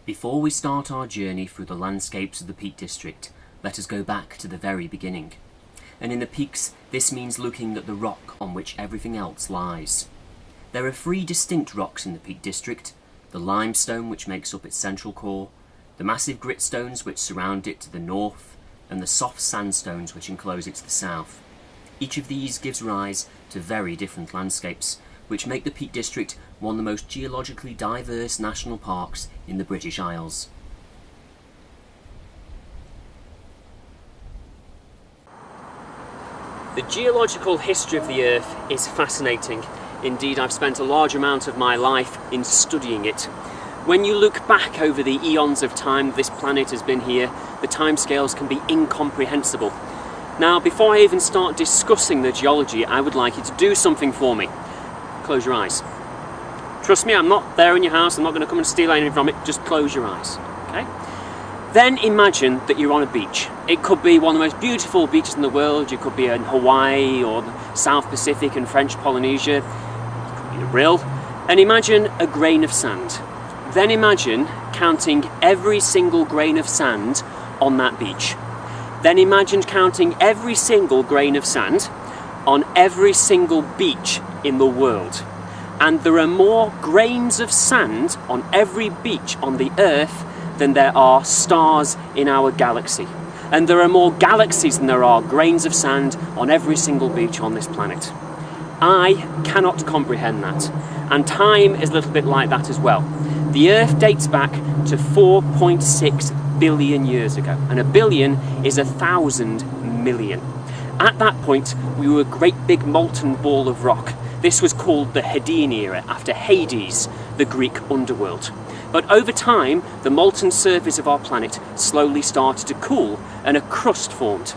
Before we start our journey through the landscapes of the Peak District, let us go back to the very beginning. And in the peaks, this means looking at the rock on which everything else lies. There are three distinct rocks in the Peak District: the limestone, which makes up its central core, the massive gritstones which surround it to the north, and the soft sandstones which enclose it to the south. Each of these gives rise to very different landscapes, which make the Peak District one of the most geologically diverse national parks in the British Isles. The geological history of the Earth is fascinating. Indeed, I've spent a large amount of my life in studying it. When you look back over the eons of time this planet has been here, the timescales can be incomprehensible. Now, before I even start discussing the geology, I would like you to do something for me. Close your eyes. Trust me, I'm not there in your house, I'm not going to come and steal anything from it, just close your eyes, okay? Then imagine that you're on a beach. It could be one of the most beautiful beaches in the world. You could be in Hawaii or the South Pacific and French Polynesia. It could be a rill. And imagine a grain of sand. Then imagine counting every single grain of sand on that beach. Then imagine counting every single grain of sand on every single beach in the world. And there are more grains of sand on every beach on the Earth than there are stars in our galaxy. And there are more galaxies than there are grains of sand on every single beach on this planet. I cannot comprehend that. And time is a little bit like that as well. The Earth dates back to 4.6 billion years ago. And a billion is 1,000 million. At that point, we were a great big molten ball of rock. This was called the Hadean era, after Hades, the Greek underworld. But over time, the molten surface of our planet slowly started to cool and a crust formed.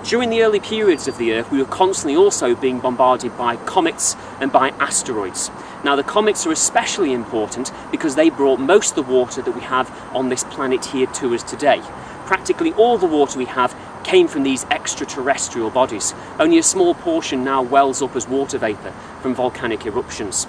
During the early periods of the Earth, we were constantly also being bombarded by comets and by asteroids. Now, the comets are especially important because they brought most of the water that we have on this planet here to us today. Practically all the water we have came from these extraterrestrial bodies. Only a small portion now wells up as water vapour from volcanic eruptions.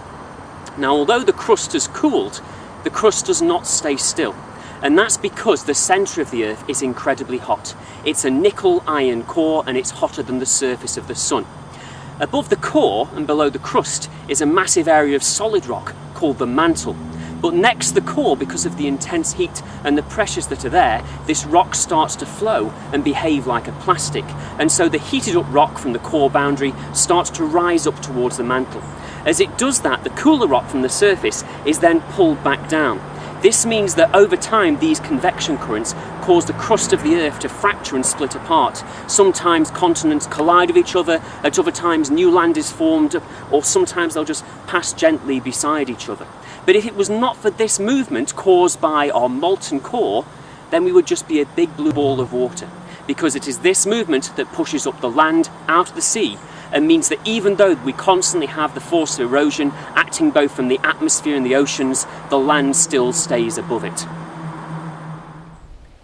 Now, although the crust has cooled, the crust does not stay still. And that's because the centre of the Earth is incredibly hot. It's a nickel iron core and it's hotter than the surface of the sun. Above the core and below the crust is a massive area of solid rock called the mantle. But next to the core, because of the intense heat and the pressures that are there, this rock starts to flow and behave like a plastic. And so the heated up rock from the core boundary starts to rise up towards the mantle. As it does that, the cooler rock from the surface is then pulled back down. This means that over time, these convection currents cause the crust of the Earth to fracture and split apart. Sometimes continents collide with each other, at other times new land is formed, or sometimes they'll just pass gently beside each other. But if it was not for this movement caused by our molten core, then we would just be a big blue ball of water. Because it is this movement that pushes up the land out of the sea, and means that even though we constantly have the force of erosion acting both from the atmosphere and the oceans, the land still stays above it.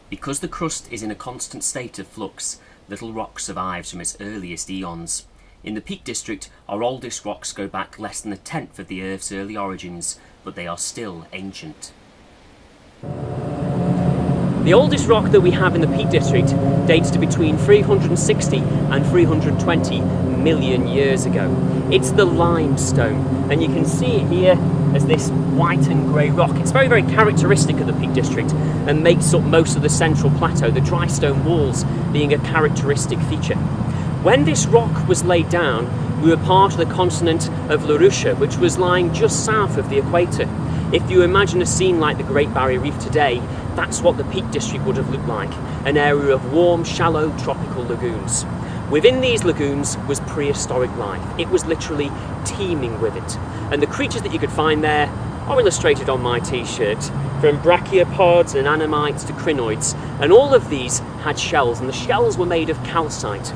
Because the crust is in a constant state of flux, little rock survives from its earliest eons. In the Peak District, our oldest rocks go back less than a tenth of the Earth's early origins, but they are still ancient. The oldest rock that we have in the Peak District dates to between 360 and 320 million years ago. It's the limestone, and you can see it here as this white and grey rock. It's very, very characteristic of the Peak District and makes up most of the central plateau, the dry stone walls being a characteristic feature. When this rock was laid down, we were part of the continent of Laurussia, which was lying just south of the equator. If you imagine a scene like the Great Barrier Reef today, that's what the Peak District would have looked like, an area of warm, shallow, tropical lagoons. Within these lagoons was prehistoric life. It was literally teeming with it. And the creatures that you could find there are illustrated on my t-shirt, from brachiopods and anomites to crinoids, and all of these had shells, and the shells were made of calcite.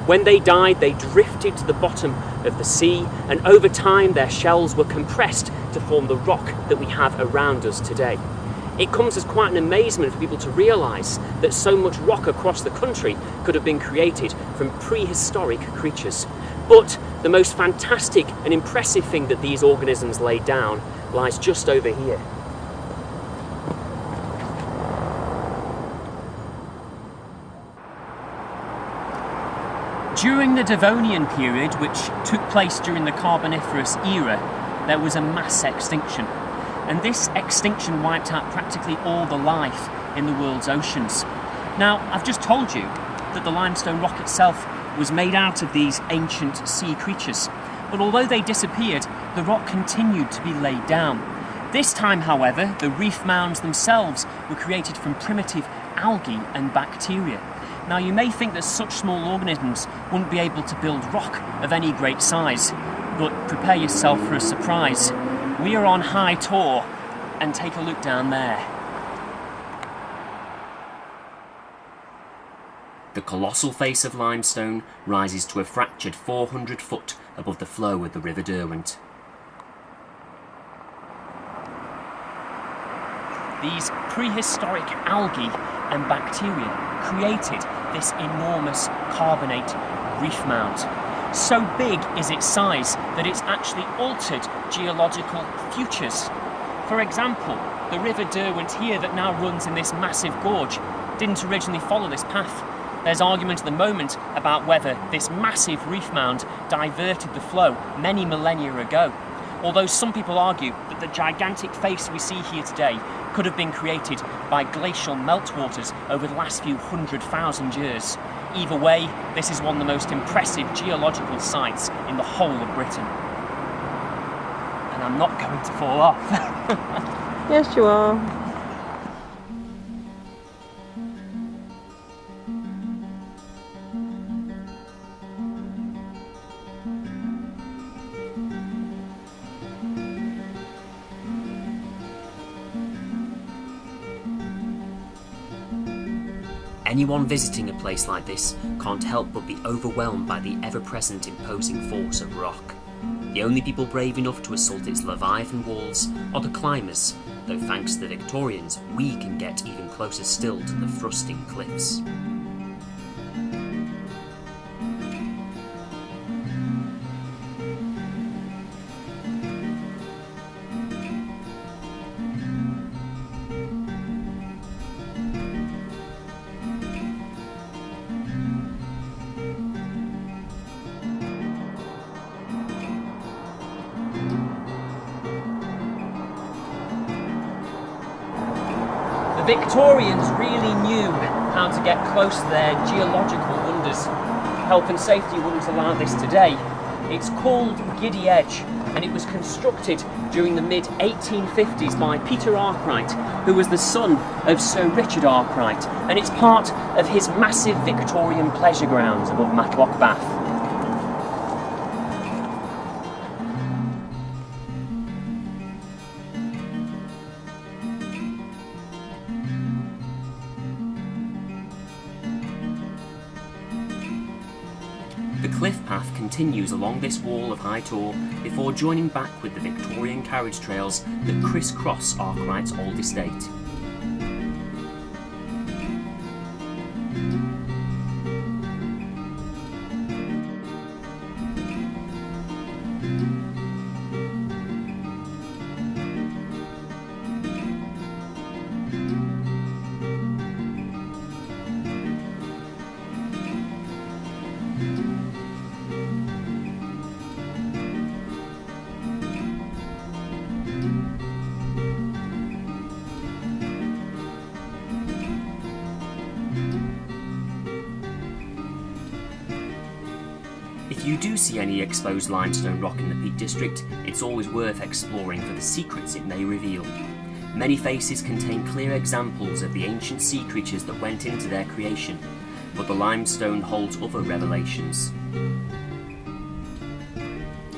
When they died, they drifted to the bottom of the sea, and over time their shells were compressed to form the rock that we have around us today. It comes as quite an amazement for people to realise that so much rock across the country could have been created from prehistoric creatures. But the most fantastic and impressive thing that these organisms laid down lies just over here. In the Devonian period, which took place during the Carboniferous era, there was a mass extinction. And this extinction wiped out practically all the life in the world's oceans. Now, I've just told you that the limestone rock itself was made out of these ancient sea creatures. But although they disappeared, the rock continued to be laid down. This time, however, the reef mounds themselves were created from primitive algae and bacteria. Now, you may think that such small organisms wouldn't be able to build rock of any great size, but prepare yourself for a surprise. We are on high tour, and take a look down there. The colossal face of limestone rises to a fractured 400 foot above the flow of the River Derwent. These prehistoric algae and bacteria created this enormous carbonate reef mound. So big is its size that it's actually altered geological futures. For example, the River Derwent here that now runs in this massive gorge didn't originally follow this path. There's argument at the moment about whether this massive reef mound diverted the flow many millennia ago. Although some people argue that the gigantic face we see here today could have been created by glacial meltwaters over the last few 100,000 years. Either way, this is one of the most impressive geological sites in the whole of Britain. And I'm not going to fall off. Yes, you are. Anyone visiting a place like this can't help but be overwhelmed by the ever-present imposing force of rock. The only people brave enough to assault its Leviathan walls are the climbers, though thanks to the Victorians, we can get even closer still to the thrusting cliffs. The Victorians really knew how to get close to their geological wonders. Health and safety wouldn't allow this today. It's called Giddy Edge, and it was constructed during the mid-1850s by Peter Arkwright, who was the son of Sir Richard Arkwright, and it's part of his massive Victorian pleasure grounds above Matlock Bath. The cliff path continues along this wall of High Tor before joining back with the Victorian carriage trails that criss-cross Arkwright's old estate. If you do see any exposed limestone rock in the Peak District, it's always worth exploring for the secrets it may reveal. Many faces contain clear examples of the ancient sea creatures that went into their creation, but the limestone holds other revelations.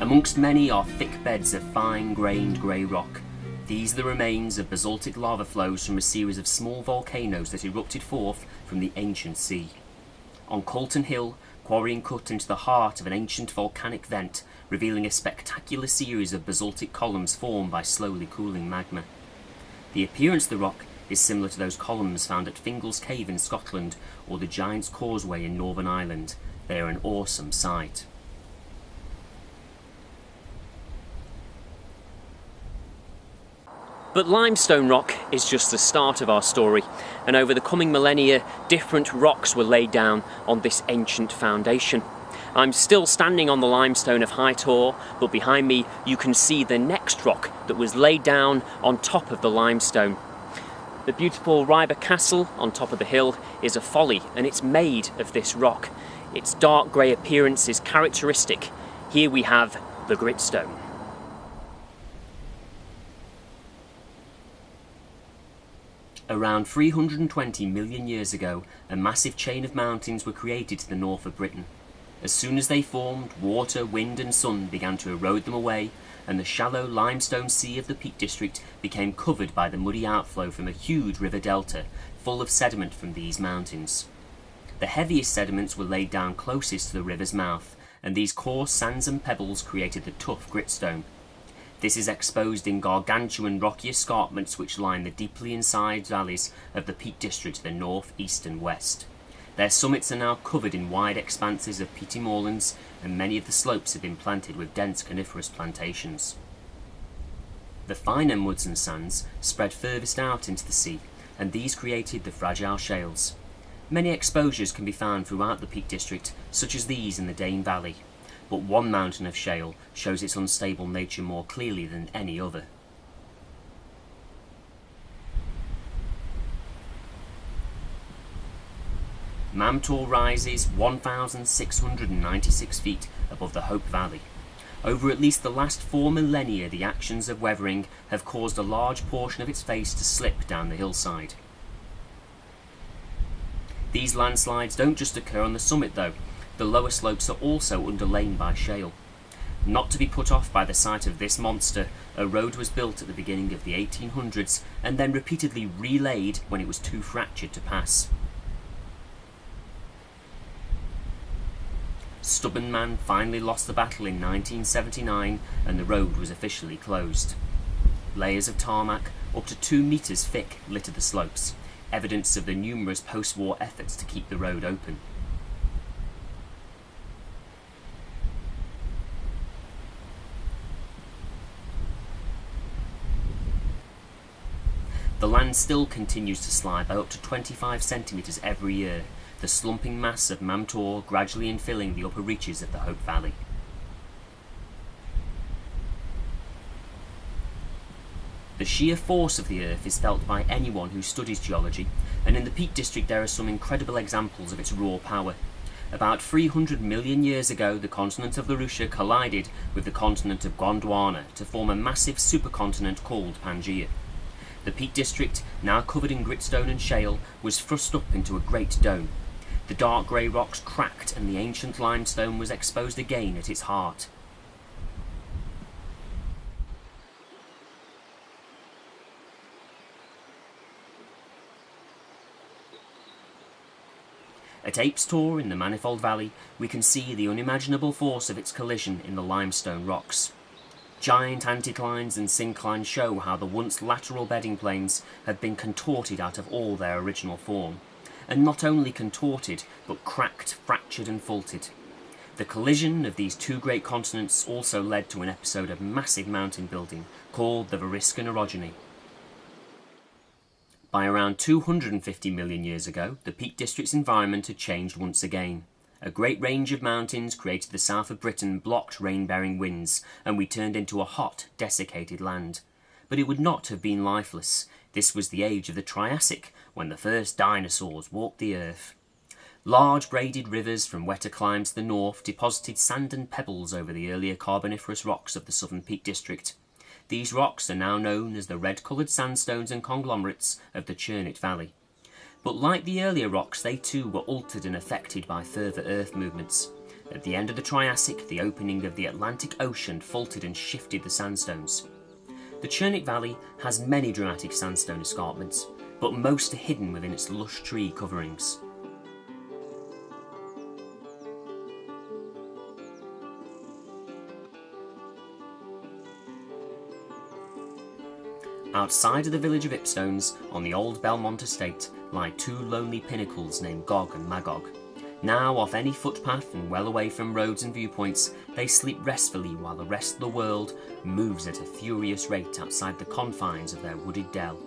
Amongst many are thick beds of fine-grained grey rock. These are the remains of basaltic lava flows from a series of small volcanoes that erupted forth from the ancient sea. On Colton Hill, quarrying cut into the heart of an ancient volcanic vent, revealing a spectacular series of basaltic columns formed by slowly cooling magma. The appearance of the rock is similar to those columns found at Fingal's Cave in Scotland or the Giant's Causeway in Northern Ireland. They are an awesome sight. But limestone rock is just the start of our story, and over the coming millennia, different rocks were laid down on this ancient foundation. I'm still standing on the limestone of High Tor, but behind me you can see the next rock that was laid down on top of the limestone. The beautiful Ryber Castle on top of the hill is a folly, and it's made of this rock. Its dark grey appearance is characteristic. Here we have the gritstone. Around 320 million years ago, a massive chain of mountains were created to the north of Britain. As soon as they formed, water, wind and sun began to erode them away, and the shallow limestone sea of the Peak District became covered by the muddy outflow from a huge river delta full of sediment from these mountains. The heaviest sediments were laid down closest to the river's mouth, and these coarse sands and pebbles created the tough gritstone. This is exposed in gargantuan rocky escarpments which line the deeply incised valleys of the Peak District to the north, east and west. Their summits are now covered in wide expanses of peaty moorlands, and many of the slopes have been planted with dense coniferous plantations. The finer muds and sands spread furthest out into the sea, and these created the fragile shales. Many exposures can be found throughout the Peak District, such as these in the Dane Valley, but one mountain of shale shows its unstable nature more clearly than any other. Mam Tor rises 1,696 feet above the Hope Valley. Over at least the last 4 millennia, the actions of weathering have caused a large portion of its face to slip down the hillside. These landslides don't just occur on the summit though. The lower slopes are also underlain by shale. Not to be put off by the sight of this monster, a road was built at the beginning of the 1800s and then repeatedly relaid when it was too fractured to pass. Stubborn Man finally lost the battle in 1979 and the road was officially closed. Layers of tarmac up to 2 meters thick litter the slopes, evidence of the numerous post-war efforts to keep the road open. The land still continues to slide by up to 25 centimetres every year, the slumping mass of Mam Tor gradually infilling the upper reaches of the Hope Valley. The sheer force of the earth is felt by anyone who studies geology, and in the Peak District there are some incredible examples of its raw power. About 300 million years ago, the continent of Laurussia collided with the continent of Gondwana to form a massive supercontinent called Pangea. The Peak District, now covered in gritstone and shale, was thrust up into a great dome. The dark grey rocks cracked and the ancient limestone was exposed again at its heart. At Apes Tor in the Manifold Valley, we can see the unimaginable force of its collision in the limestone rocks. Giant anticlines and synclines show how the once lateral bedding planes have been contorted out of all their original form. And not only contorted, but cracked, fractured and faulted. The collision of these two great continents also led to an episode of massive mountain building called the Variscan Orogeny. By around 250 million years ago, the Peak District's environment had changed once again. A great range of mountains created the south of Britain blocked rain-bearing winds, and we turned into a hot, desiccated land. But it would not have been lifeless. This was the age of the Triassic, when the first dinosaurs walked the earth. Large braided rivers from wetter climes to the north deposited sand and pebbles over the earlier Carboniferous rocks of the southern Peak District. These rocks are now known as the red-coloured sandstones and conglomerates of the Churnit Valley. But like the earlier rocks, they too were altered and affected by further earth movements. At the end of the Triassic, the opening of the Atlantic Ocean faulted and shifted the sandstones. The Churnit Valley has many dramatic sandstone escarpments, but most are hidden within its lush tree coverings. Outside of the village of Ipstones, on the old Belmont estate, lie two lonely pinnacles named Gog and Magog. Now off any footpath and well away from roads and viewpoints, they sleep restfully while the rest of the world moves at a furious rate outside the confines of their wooded dell.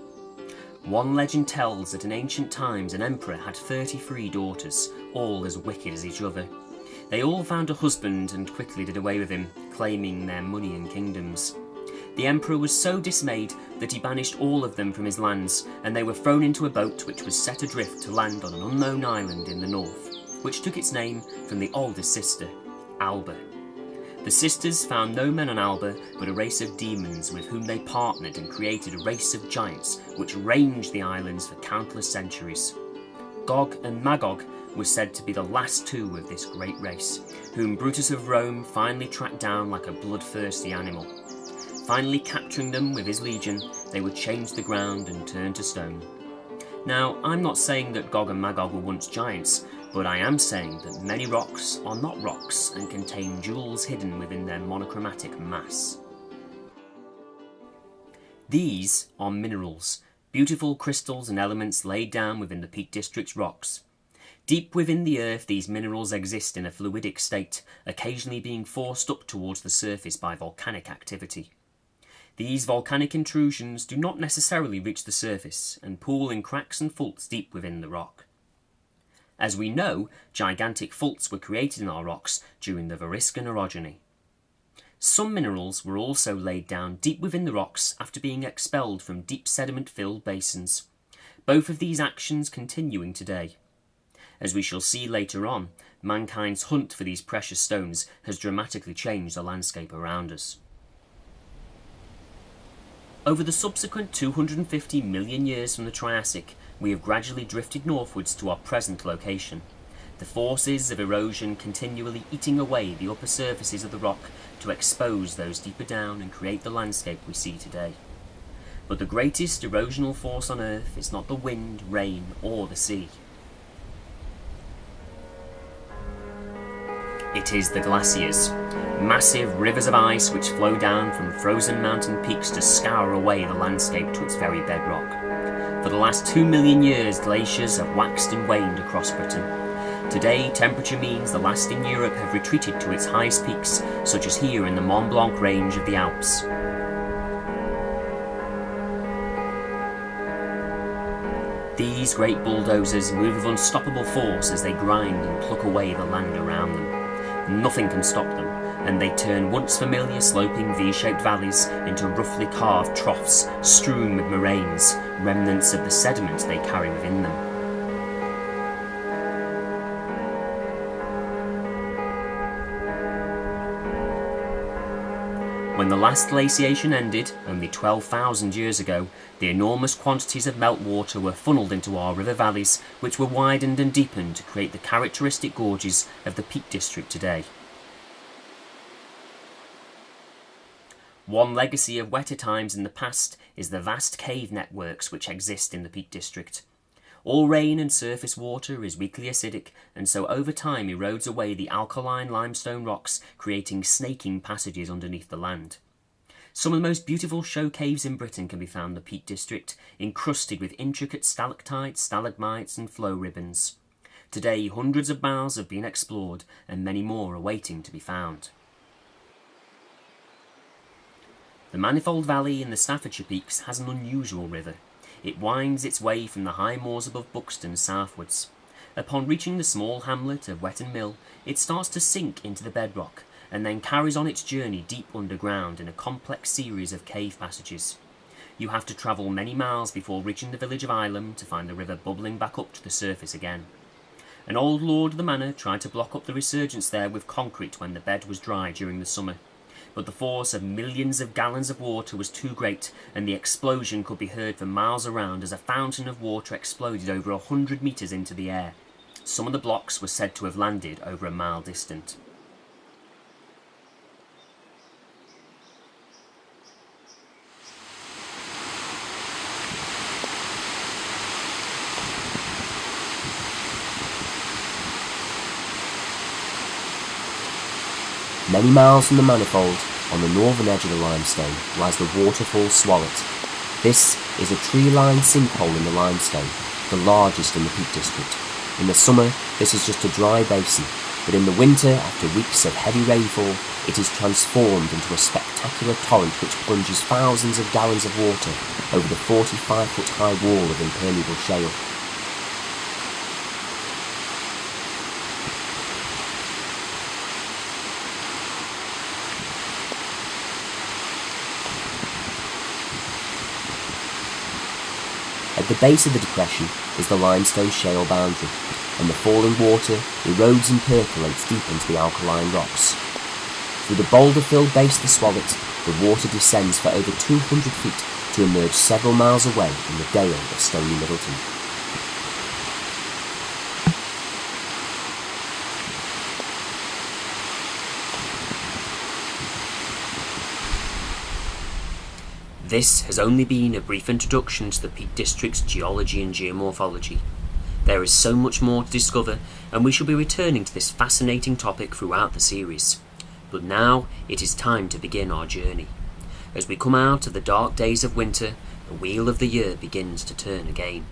One legend tells that in ancient times an emperor had 33 daughters, all as wicked as each other. They all found a husband and quickly did away with him, claiming their money and kingdoms. The emperor was so dismayed that he banished all of them from his lands, and they were thrown into a boat which was set adrift to land on an unknown island in the north, which took its name from the oldest sister, Alba. The sisters found no men on Alba, but a race of demons with whom they partnered and created a race of giants which ranged the islands for countless centuries. Gog and Magog were said to be the last two of this great race, whom Brutus of Rome finally tracked down like a bloodthirsty animal. Finally capturing them with his legion, they would change the ground and turn to stone. Now, I'm not saying that Gog and Magog were once giants, but I am saying that many rocks are not rocks and contain jewels hidden within their monochromatic mass. These are minerals, beautiful crystals and elements laid down within the Peak District's rocks. Deep within the earth, these minerals exist in a fluidic state, occasionally being forced up towards the surface by volcanic activity. These volcanic intrusions do not necessarily reach the surface and pool in cracks and faults deep within the rock. As we know, gigantic faults were created in our rocks during the Variscan orogeny. Some minerals were also laid down deep within the rocks after being expelled from deep sediment-filled basins, both of these actions continuing today. As we shall see later on, mankind's hunt for these precious stones has dramatically changed the landscape around us. Over the subsequent 250 million years from the Triassic, we have gradually drifted northwards to our present location, the forces of erosion continually eating away the upper surfaces of the rock to expose those deeper down and create the landscape we see today. But the greatest erosional force on Earth is not the wind, rain, or the sea. It is the glaciers, massive rivers of ice which flow down from frozen mountain peaks to scour away the landscape to its very bedrock. For the last 2 million years, glaciers have waxed and waned across Britain. Today, temperature means the last in Europe have retreated to its highest peaks, such as here in the Mont Blanc range of the Alps. These great bulldozers move with unstoppable force as they grind and pluck away the land around them. Nothing can stop them, and they turn once familiar sloping V-shaped valleys into roughly carved troughs strewn with moraines, remnants of the sediment they carry within them. When the last glaciation ended, only 12,000 years ago, the enormous quantities of meltwater were funneled into our river valleys, which were widened and deepened to create the characteristic gorges of the Peak District today. One legacy of wetter times in the past is the vast cave networks which exist in the Peak District. All rain and surface water is weakly acidic, and so over time erodes away the alkaline limestone rocks, creating snaking passages underneath the land. Some of the most beautiful show caves in Britain can be found in the Peak District, encrusted with intricate stalactites, stalagmites and flow ribbons. Today, hundreds of miles have been explored, and many more are waiting to be found. The Manifold Valley in the Staffordshire Peaks has an unusual river. It winds its way from the high moors above Buxton southwards. Upon reaching the small hamlet of Wetton Mill, it starts to sink into the bedrock, and then carries on its journey deep underground in a complex series of cave passages. You have to travel many miles before reaching the village of Ilam to find the river bubbling back up to the surface again. An old lord of the manor tried to block up the resurgence there with concrete when the bed was dry during the summer, but the force of millions of gallons of water was too great, and the explosion could be heard for miles around as a fountain of water exploded over 100 metres into the air. Some of the blocks were said to have landed over a mile distant. Many miles from the Manifold, on the northern edge of the limestone, lies the Waterfalls Swallow. This is a tree-lined sinkhole in the limestone, the largest in the Peak District. In the summer, this is just a dry basin, but in the winter, after weeks of heavy rainfall, it is transformed into a spectacular torrent which plunges thousands of gallons of water over the 45-foot-high wall of impermeable shale. At the base of the depression is the limestone shale boundary, and the falling water erodes and percolates deep into the alkaline rocks. Through the boulder-filled base of the Swallow, the water descends for over 200 feet to emerge several miles away in the Dale of Stony Middleton. This has only been a brief introduction to the Peak District's geology and geomorphology. There is so much more to discover, and we shall be returning to this fascinating topic throughout the series. But now it is time to begin our journey. As we come out of the dark days of winter, the wheel of the year begins to turn again.